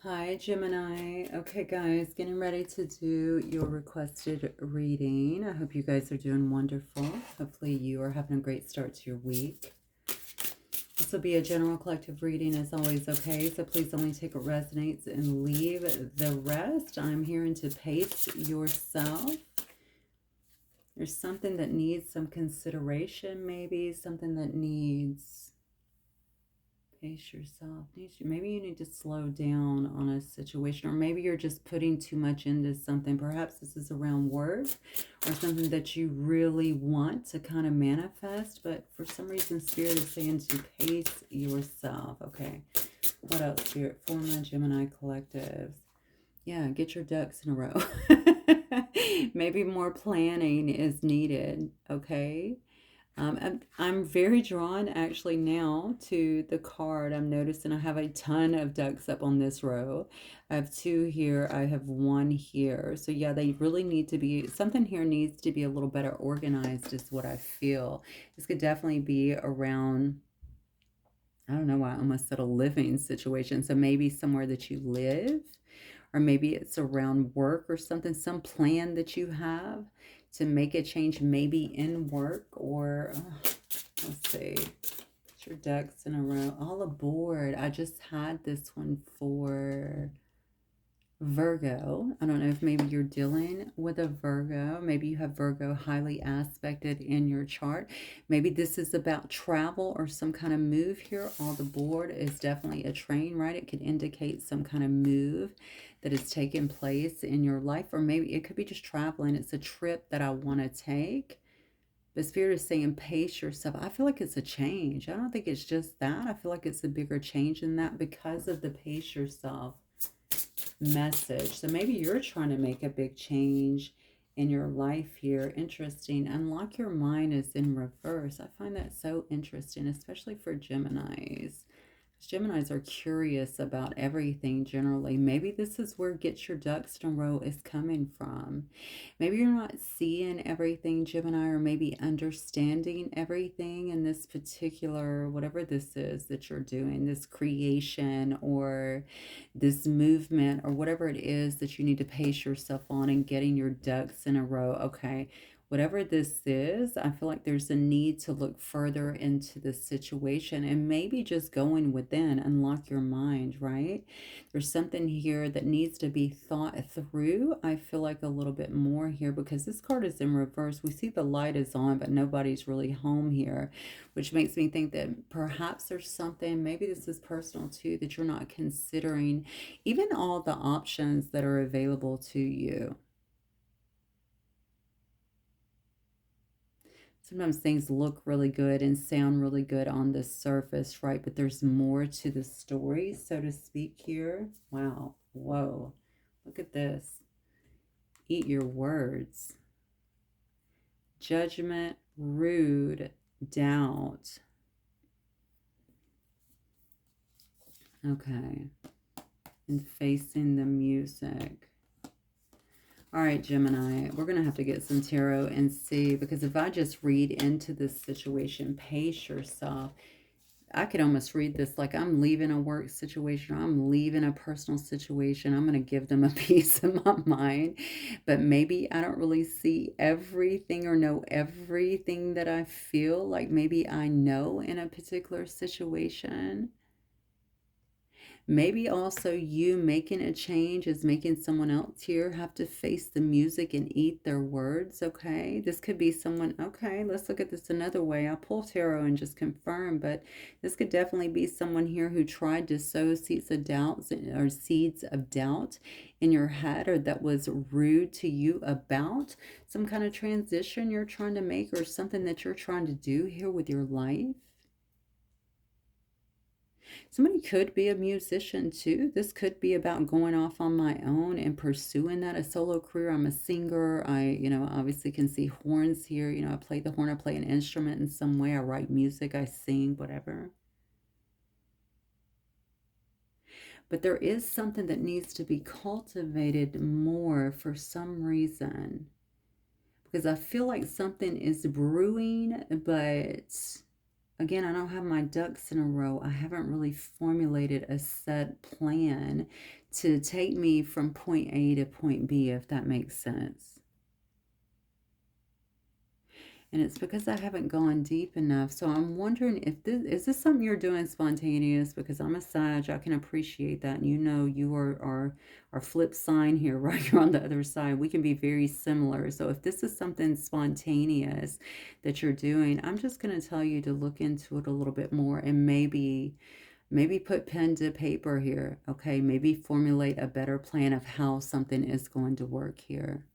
Hi, Gemini. Okay, guys, getting ready to do your requested reading. I hope you guys are doing wonderful. Hopefully, you are having a great start to your week. This will be a general collective reading, as always, okay? So please only take what resonates and leave the rest. I'm here to pace yourself. There's something that needs some consideration, maybe something that needs... Pace yourself. Maybe you need to slow down on a situation, or maybe you're just putting too much into something. Perhaps this is around work or something that you really want to kind of manifest, but for some reason Spirit is saying to pace yourself. Okay, what else, Spirit? For my Gemini collectives. Yeah, get your ducks in a row. Maybe more planning is needed, okay? I'm very drawn actually now to the card. I'm noticing I have a ton of ducks up on this row. I have two here. I have one here. So yeah, they really need to be, something here needs to be a little better organized is what I feel. This could definitely be around, I don't know why I almost said a living situation. So maybe somewhere that you live, or maybe it's around work or something, some plan that you have to make a change, maybe in work, or let's see, put your ducks in a row. All aboard. I just had this one for Virgo. I don't know if maybe you're dealing with a Virgo. Maybe you have Virgo highly aspected in your chart. Maybe this is about travel or some kind of move here. All the board is definitely a train, right? It could indicate some kind of move that is taking place in your life, or maybe it could be just traveling. It's a trip that I want to take. The Spirit is saying pace yourself. I feel like it's a change. I don't think it's just that. I feel like it's a bigger change than that because of the pace yourself message. So maybe you're trying to make a big change in your life here. Interesting. Unlock your mind is in reverse. I find that so interesting, especially for Geminis. Geminis are curious about everything generally. Maybe this is where get your ducks in a row is coming from. Maybe you're not seeing everything, Gemini, or maybe understanding everything in this particular, whatever this is that you're doing, this creation or this movement or whatever it is that you need to pace yourself on and getting your ducks in a row. Okay. Whatever this is, I feel like there's a need to look further into the situation and maybe just going within, unlock your mind, right? There's something here that needs to be thought through. I feel like a little bit more here because this card is in reverse. We see the light is on, but nobody's really home here, which makes me think that perhaps there's something, maybe this is personal too, that you're not considering even all the options that are available to you. Sometimes things look really good and sound really good on the surface, right? But there's more to the story, so to speak here. Wow. Whoa. Look at this. Eat your words. Judgment, rude, doubt. Okay. And facing the music. All right, Gemini, we're going to have to get some tarot and see, because if I just read into this situation, pace yourself, I could almost read this like I'm leaving a work situation, or I'm leaving a personal situation. I'm going to give them a piece of my mind, but maybe I don't really see everything or know everything that I feel like maybe I know in a particular situation. Maybe also you making a change is making someone else here have to face the music and eat their words, okay? This could be someone, okay, let's look at this another way. I'll pull tarot and just confirm, but this could definitely be someone here who tried to sow seeds of doubt or seeds of doubt in your head, or that was rude to you about some kind of transition you're trying to make or something that you're trying to do here with your life. Somebody could be a musician too. This could be about going off on my own and pursuing that, a solo career. I'm a singer. I, obviously can see horns here. I play the horn, I play an instrument in some way. I write music, I sing, whatever. But there is something that needs to be cultivated more for some reason. Because I feel like something is brewing, but again, I don't have my ducks in a row. I haven't really formulated a set plan to take me from point A to point B, if that makes sense. And it's because I haven't gone deep enough. So I'm wondering if this something you're doing spontaneous? Because I'm a Sag, I can appreciate that. And you know, you are our flip sign here, right? You're on the other side. We can be very similar. So if this is something spontaneous that you're doing, I'm just going to tell you to look into it a little bit more and maybe put pen to paper here. Okay, maybe formulate a better plan of how something is going to work here.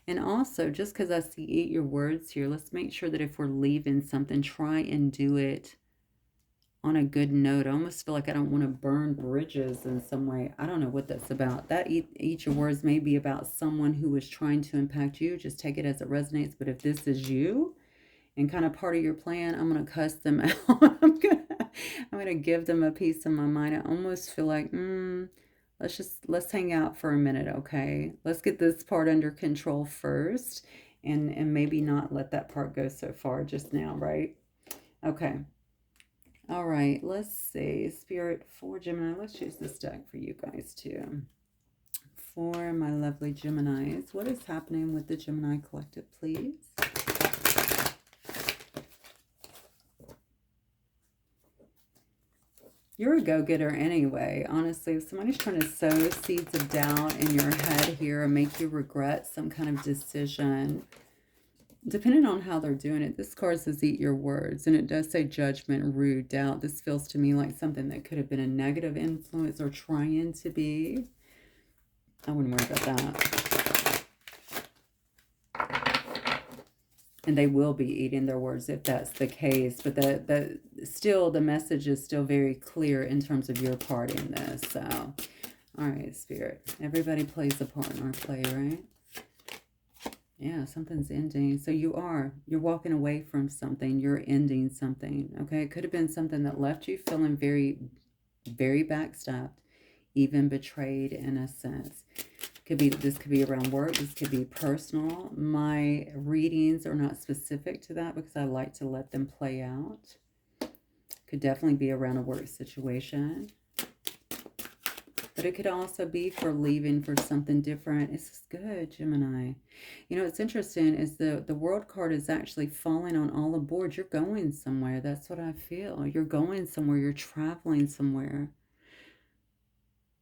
And also, just because I see eat your words here, let's make sure that if we're leaving something, try and do it on a good note. I almost feel like I don't want to burn bridges in some way. I don't know what that's about. That eat your words may be about someone who is trying to impact you. Just take it as it resonates. But if this is you and kind of part of your plan, I'm going to cuss them out. I'm gonna give them a piece of my mind. I almost feel like, let's hang out for a minute, okay? Let's get this part under control first, and maybe not let that part go so far just now, right? Okay. All right, let's see. Spirit for Gemini. Let's use this deck for you guys too. For my lovely Geminis, what is happening with the Gemini collective, please? You're a go-getter anyway. Honestly, if somebody's trying to sow seeds of doubt in your head here and make you regret some kind of decision, depending on how they're doing it, this card says eat your words. And it does say judgment, rude, doubt. This feels to me like something that could have been a negative influence or trying to be. I wouldn't worry about that. And they will be eating their words if that's the case. But still, the message is still very clear in terms of your part in this. So, all right, Spirit. Everybody plays a part in our play, right? Yeah, something's ending. So you're walking away from something. You're ending something, okay? It could have been something that left you feeling very, very backstabbed, even betrayed in a sense. This could be around work. This could be personal. My readings are not specific to that because I like to let them play out. Could definitely be around a work situation. But it could also be for leaving for something different. This is good, Gemini. You know, what's interesting is the World card is actually falling on all aboard. You're going somewhere. That's what I feel. You're going somewhere. You're traveling somewhere.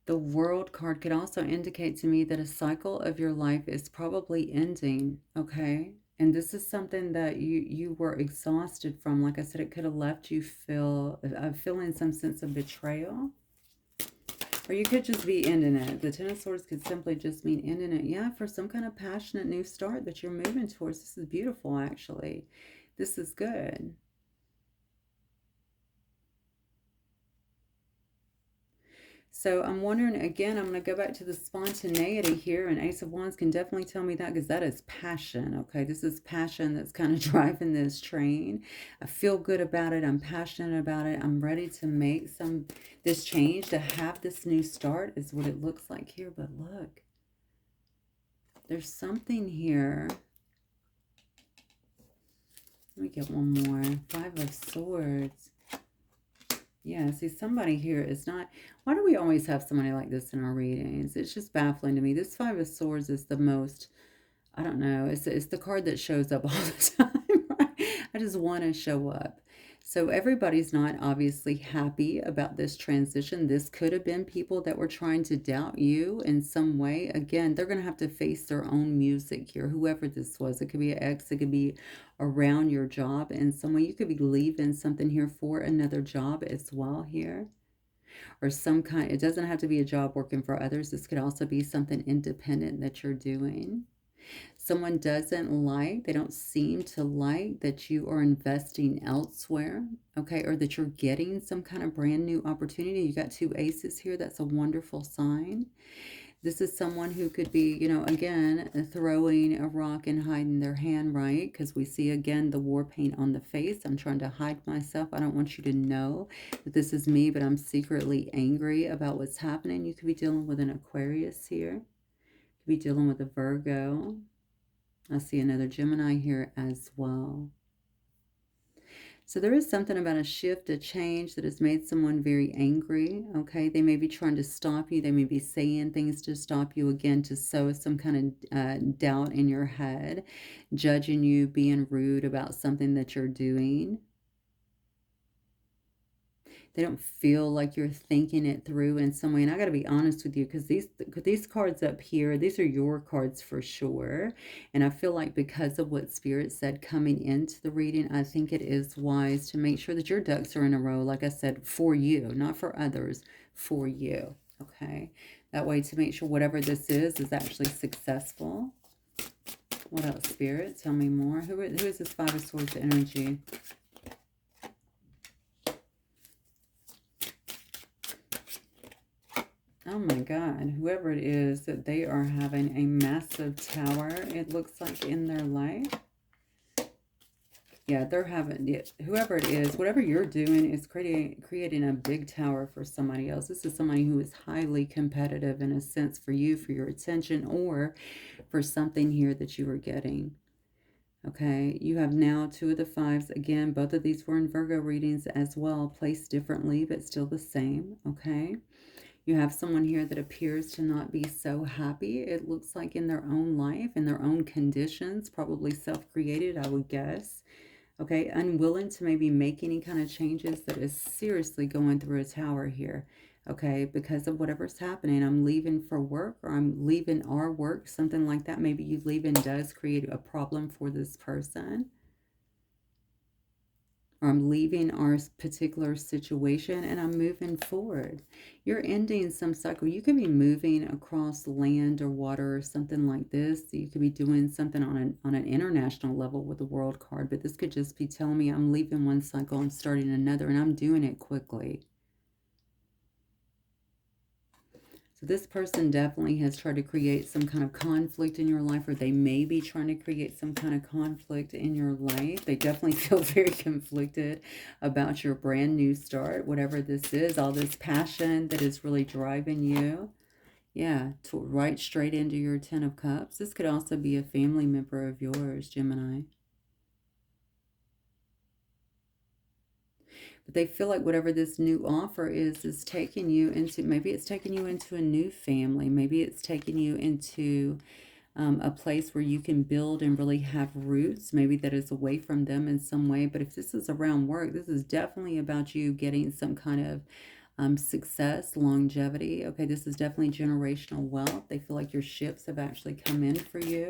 The World card could also indicate to me that a cycle of your life is probably ending, okay? And this is something that you were exhausted from. Like I said, it could have left you feeling some sense of betrayal. Or you could just be ending it. The Ten of Swords could simply just mean ending it. Yeah, for some kind of passionate new start that you're moving towards. This is beautiful, actually. This is good. So I'm wondering, again, I'm going to go back to the spontaneity here, and Ace of Wands can definitely tell me that because that is passion, okay? This is passion that's kind of driving this train. I feel good about it. I'm passionate about it. I'm ready to make this change, to have this new start is what it looks like here. But look, there's something here. Let me get one more. Five of Swords. Yeah, see, somebody here is not... Why do we always have somebody like this in our readings? It's just baffling to me. This Five of Swords is the most... I don't know. It's the card that shows up all the time, right? I just want to show up. So everybody's not obviously happy about this transition. This could have been people that were trying to doubt you in some way. Again, they're going to have to face their own music here, whoever this was. It could be an ex. It could be around your job in some way. You could be leaving something here for another job as well here. Or some kind, it doesn't have to be a job working for others. This could also be something independent that you're doing. Someone doesn't like, they don't seem to like that you are investing elsewhere, okay, or that you're getting some kind of brand new opportunity. You got two aces here. That's a wonderful sign. This is someone who could be, you know, again, throwing a rock and hiding their hand, right? Because we see, again, the war paint on the face. I'm trying to hide myself. I don't want you to know that this is me, but I'm secretly angry about what's happening. You could be dealing with an Aquarius here. You could be dealing with a Virgo. I see another Gemini here as well. So there is something about a shift, a change that has made someone very angry, okay? They may be trying to stop you. They may be saying things to stop you, again, to sow some kind of doubt in your head, judging you, being rude about something that you're doing. They don't feel like you're thinking it through in some way. And I got to be honest with you, because these cards up here, these are your cards for sure. And I feel like because of what Spirit said coming into the reading, I think it is wise to make sure that your ducks are in a row, like I said, for you, not for others, for you. Okay? That way, to make sure whatever this is actually successful. What else, Spirit? Tell me more. Who is this Five of Swords energy? Oh my God, whoever it is, that they are having a massive tower, it looks like, in their life. Yeah, they're having it. Whoever it is, whatever you're doing is creating a big tower for somebody else. This is somebody who is highly competitive in a sense for you, for your attention, or for something here that you are getting. Okay, you have now two of the fives. Again, both of these were in Virgo readings as well, placed differently, but still the same. Okay. You have someone here that appears to not be so happy, it looks like, in their own life, in their own conditions, probably self-created, I would guess. Okay, unwilling to maybe make any kind of changes, that is seriously going through a tower here. Okay, because of whatever's happening, I'm leaving for work, or I'm leaving our work, something like that. Maybe you leaving does create a problem for this person. Or I'm leaving our particular situation and I'm moving forward. You're ending some cycle. You could be moving across land or water or something like this. You could be doing something on an international level with the World card, but this could just be telling me I'm leaving one cycle and starting another, and I'm doing it quickly. So this person definitely has tried to create some kind of conflict in your life, or they may be trying to create some kind of conflict in your life. They definitely feel very conflicted about your brand new start, whatever this is, all this passion that is really driving you. Yeah, right straight into your Ten of Cups. This could also be a family member of yours, Gemini. But they feel like whatever this new offer is taking you into, maybe it's taking you into a new family. Maybe it's taking you into a place where you can build and really have roots. Maybe that is away from them in some way. But if this is around work, this is definitely about you getting some kind of success, longevity. Okay, this is definitely generational wealth. They feel like your ships have actually come in for you.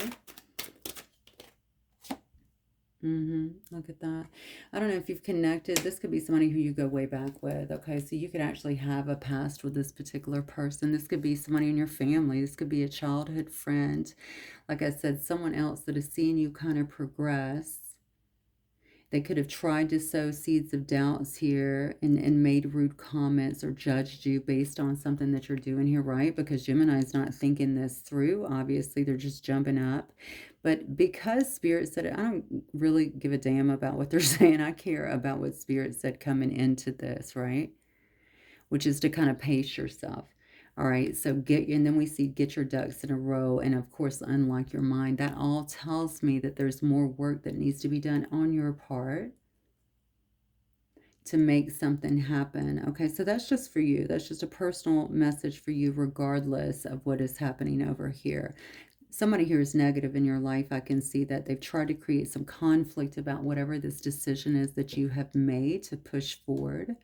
Look at that. I don't know if you've connected. This could be somebody who you go way back with. Okay, so you could actually have a past with this particular person. This could be somebody in your family. This could be a childhood friend. Like I said, someone else that is seeing you kind of progress. They could have tried to sow seeds of doubts here and made rude comments or judged you based on something that you're doing here, right? Because Gemini is not thinking this through. Obviously, they're just jumping up. But because Spirit said it, I don't really give a damn about what they're saying. I care about what Spirit said coming into this, right? Which is to kind of pace yourself. All right, so and then we see get your ducks in a row, and of course, unlock your mind. That all tells me that there's more work that needs to be done on your part to make something happen. Okay, so that's just for you. That's just a personal message for you, regardless of what is happening over here. Somebody here is negative in your life. I can see that they've tried to create some conflict about whatever this decision is that you have made to push forward.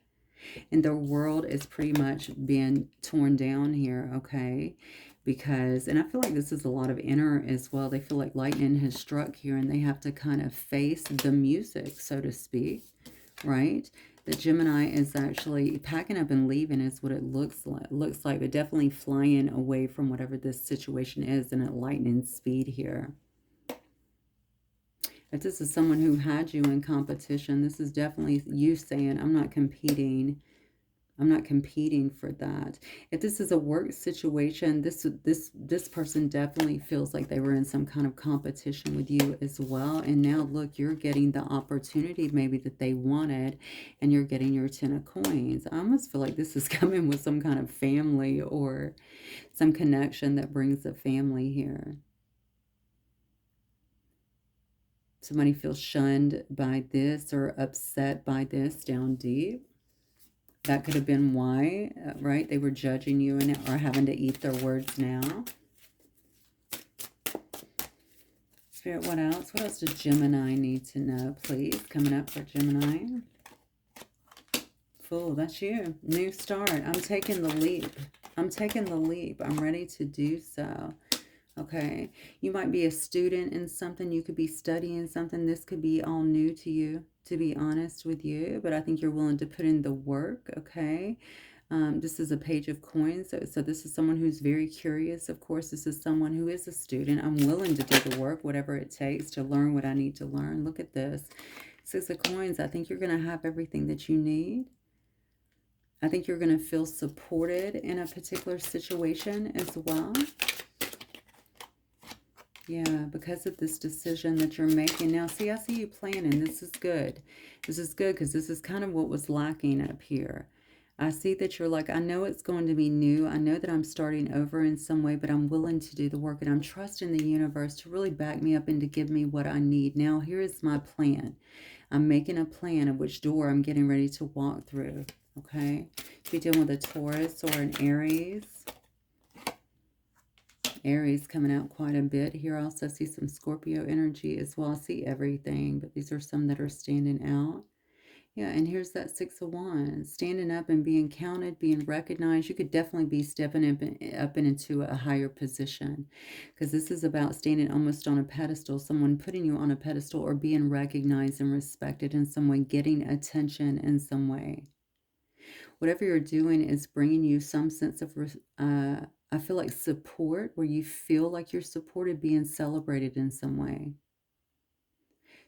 And their world is pretty much being torn down here, okay? Because, and I feel like this is a lot of inner as well. They feel like lightning has struck here and they have to kind of face the music, so to speak, right? The Gemini is actually packing up and leaving is what it looks like, but definitely flying away from whatever this situation is in at lightning speed here. If this is someone who had you in competition, this is definitely you saying, I'm not competing. I'm not competing for that. If this is a work situation, this person definitely feels like they were in some kind of competition with you as well. And now look, you're getting the opportunity maybe that they wanted, and you're getting your 10 of coins. I almost feel like this is coming with some kind of family or some connection that brings a family here. Somebody feels shunned by this or upset by this down deep. That could have been why, right? They were judging you and are having to eat their words now. Spirit, what else? What else does Gemini need to know, please? Coming up for Gemini. Fool, that's you. New start. I'm taking the leap. I'm taking the leap. I'm ready to do so. Okay. You might be a student in something. You could be studying something. This could be all new to you, to be honest with you. But I think you're willing to put in the work. Okay. This is a page of coins. So this is someone who's very curious. Of course, this is someone who is a student. I'm willing to do the work, whatever it takes to learn what I need to learn. Look at this. Six of coins. I think you're going to have everything that you need. I think you're going to feel supported in a particular situation as well. Yeah, because of this decision that you're making. Now, see, I see you planning. This is good. This is good because this is kind of what was lacking up here. I see that you're like, I know it's going to be new. I know that I'm starting over in some way, but I'm willing to do the work. And I'm trusting the universe to really back me up and to give me what I need. Now, here is my plan. I'm making a plan of which door I'm getting ready to walk through. Okay? Be dealing with a Taurus or an Aries. Aries coming out quite a bit here. I also see some Scorpio energy as well. I see everything, but these are some that are standing out. Yeah, and here's that Six of Wands. Standing up and being counted, being recognized. You could definitely be stepping up and into a higher position. Because this is about standing almost on a pedestal. Someone putting you on a pedestal or being recognized and respected in some way. Getting attention in some way. Whatever you're doing is bringing you some sense of, I feel like support, where you feel like you're supported, being celebrated in some way.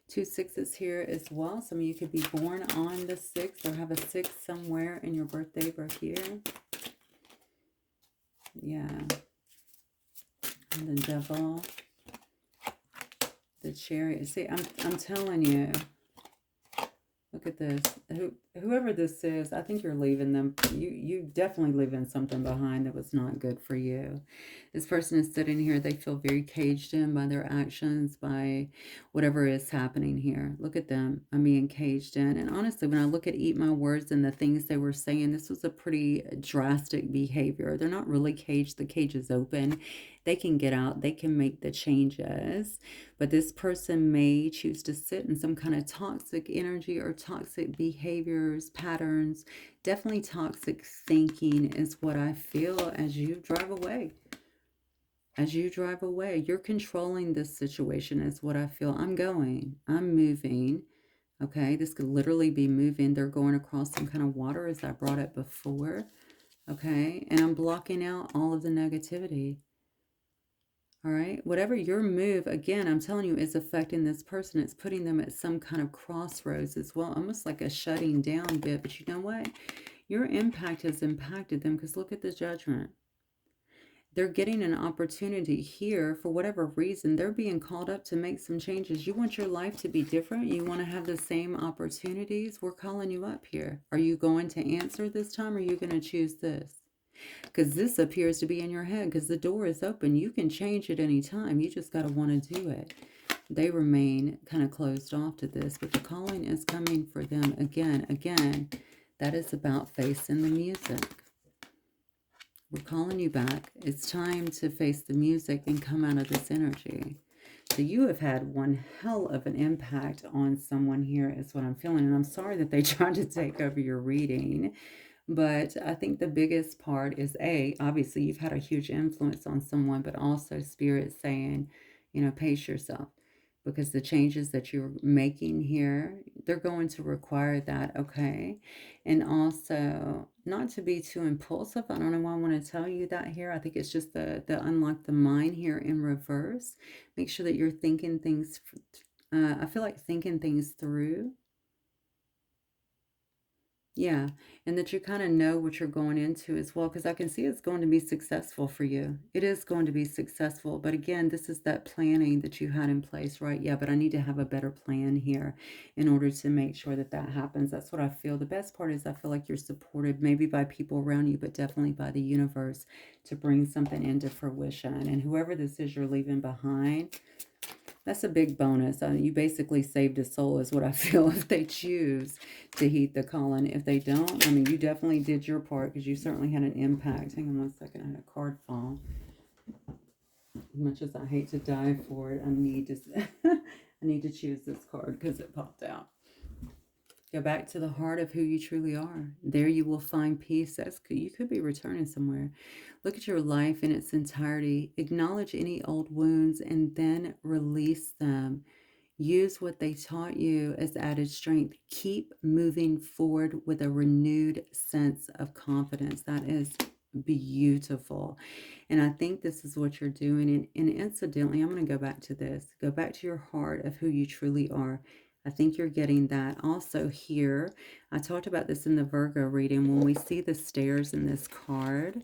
2 6s here as well. Some of you could be born on the 6th or have a 6 somewhere in your birthday birth year. Yeah. And the Devil. The Chariot. See, I'm telling you. Look at this. Whoever this is, I think you're leaving them. You definitely leaving something behind that was not good for you. This person is sitting here. They feel very caged in by their actions, by whatever is happening here. Look at them. I'm being caged in. And honestly, when I look at Eat My Words and the things they were saying, this was a pretty drastic behavior. They're not really caged. The cage is open. They can get out. They can make the changes. But this person may choose to sit in some kind of toxic energy or toxic behaviors, patterns. Definitely toxic thinking is what I feel as you drive away. As you drive away, you're controlling this situation is what I feel. I'm going. I'm moving. Okay, this could literally be moving. They're going across some kind of water as I brought it before. Okay, and I'm blocking out all of the negativity. All right, whatever your move, again, I'm telling you, is affecting this person. It's putting them at some kind of crossroads as well, almost like a shutting down bit. But you know what? Your impact has impacted them because look at the Judgment. They're getting an opportunity here for whatever reason. They're being called up to make some changes. You want your life to be different. You want to have the same opportunities. We're calling you up here. Are you going to answer this time or are you going to choose this? Because this appears to be in your head because the door is open. You can change at any time. You just got to want to do it. They remain kind of closed off to this, but the calling is coming for them again. That is about facing the music. We're calling you back. It's time to face the music and come out of this energy. So you have had one hell of an impact on someone here is what I'm feeling. And I'm sorry that they tried to take over your reading. But I think the biggest part is obviously you've had a huge influence on someone, but also Spirit saying, you know, pace yourself. Because the changes that you're making here, they're going to require that, okay? And also, not to be too impulsive. I don't know why I want to tell you that here. I think it's just the unlock the mind here in reverse. Make sure that you're thinking things, I feel like thinking things through. Yeah, and that you kind of know what you're going into as well, because I can see it's going to be successful for you. It is going to be successful. But again, this is that planning that you had in place, right? Yeah, but I need to have a better plan here in order to make sure that that happens. That's what I feel. The best part is I feel like you're supported maybe by people around you, but definitely by the universe to bring something into fruition. And whoever this is you're leaving behind, That's a big bonus. You basically saved a soul is what I feel if they choose to heed the calling. If they don't, I mean, you definitely did your part because you certainly had an impact. Hang on one second. I had a card fall. As much as I hate to die for it, I need to I need to choose this card because it popped out. Go back to the heart of who you truly are. There you will find peace. You could be returning somewhere. Look at your life in its entirety. Acknowledge any old wounds and then release them. Use what they taught you as added strength. Keep moving forward with a renewed sense of confidence. That is beautiful. And I think this is what you're doing. And incidentally, I'm going to go back to this. Go back to your heart of who you truly are. I think you're getting that. Also here, I talked about this in the Virgo reading. When we see the stairs in this card,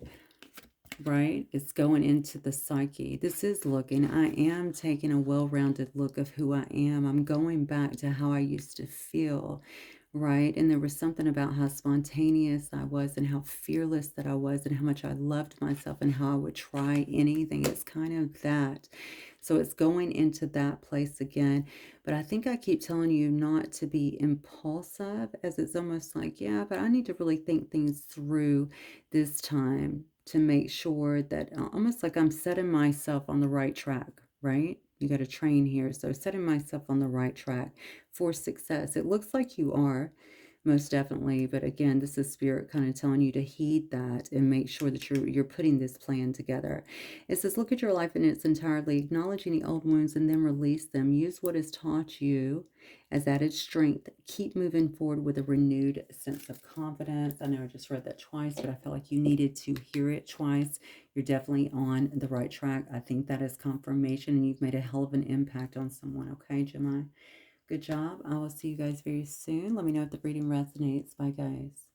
right, it's going into the psyche. This is looking, I am taking a well-rounded look of who I am. I'm going back to how I used to feel, right? And there was something about how spontaneous I was and how fearless that I was and how much I loved myself and how I would try anything. It's kind of that. So it's going into that place again. But I think I keep telling you not to be impulsive, as it's almost like, yeah, but I need to really think things through this time to make sure that almost like I'm setting myself on the right track, right? You got to train here. So setting myself on the right track for success. It looks like you are, most definitely. But again, this is spirit kind of telling you to heed that and make sure that you're putting this plan together. It says, look at your life in its entirety, acknowledge any old wounds and then release them. Use what is taught you as added strength. Keep moving forward with a renewed sense of confidence. I know I just read that twice, but I felt like you needed to hear it twice. You're definitely on the right track. I think that is confirmation, and you've made a hell of an impact on someone. Okay, Gemini? Good job. I will see you guys very soon. Let me know if the reading resonates. Bye, guys.